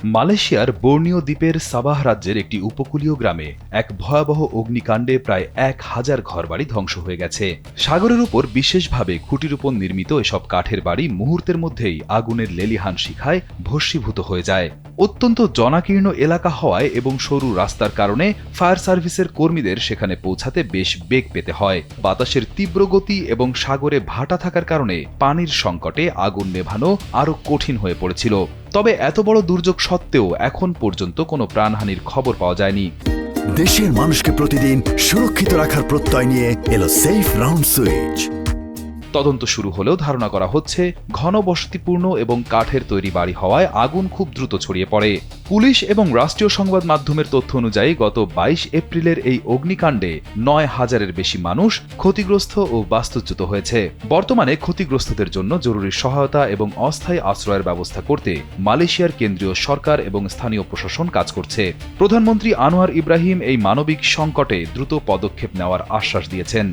মালয়েশিয়ার বোর্নিও দ্বীপের সাবাহ রাজ্যের একটি উপকূলীয় গ্রামে এক ভয়াবহ অগ্নিকাণ্ডে প্রায় ১,০০০ ঘরবাড়ি ধ্বংস হয়ে গেছে। সাগরের উপর বিশেষভাবে খুঁটির উপর নির্মিত এসব কাঠের বাড়ি মুহূর্তের মধ্যেই আগুনের লেলিহান শিখায় ভস্মীভূত হয়ে যায়। অত্যন্ত জনাকীর্ণ এলাকা হওয়ায় এবং সরু রাস্তার কারণে ফায়ার সার্ভিসের কর্মীদের সেখানে পৌঁছাতে বেশ বেগ পেতে হয়। বাতাসের তীব্র গতি এবং সাগরে ভাটা থাকার কারণে পানির সংকটে আগুন নেভানো আরও কঠিন হয়ে পড়েছিল। তবে এত বড় দুর্যোগ সত্ত্বেও এখন পর্যন্ত কোনো প্রাণহানির খবর পাওয়া যায়নি। দেশের মানুষকে প্রতিদিন সুরক্ষিত রাখার প্রত্যয় নিয়ে এলো সেফ রাউন্ড সুইচ। তদন্ত শুরু হলেও ধারণা করা হচ্ছে ঘন বসতিপূর্ণ এবং কাঠের তৈরি বাড়ি হওয়ায় আগুন খুব দ্রুত ছড়িয়ে পড়ে। পুলিশ এবং রাষ্ট্রীয় সংবাদ মাধ্যমের তথ্য অনুযায়ী গত ২২ এপ্রিলের এই অগ্নিকাণ্ডে ৯,০০০-এর বেশি মানুষ ক্ষতিগ্রস্ত ও বাস্তুচ্যুত হয়েছে। বর্তমানে ক্ষতিগ্রস্তদের জন্য জরুরি সহায়তা এবং অস্থায়ী আশ্রয়ের ব্যবস্থা করতে মালয়েশিয়ার কেন্দ্রীয় সরকার এবং স্থানীয় প্রশাসন কাজ করছে। প্রধানমন্ত্রী আনোয়ার ইব্রাহিম এই মানবিক সংকটে দ্রুত পদক্ষেপ নেওয়ার আশ্বাস দিয়েছেন।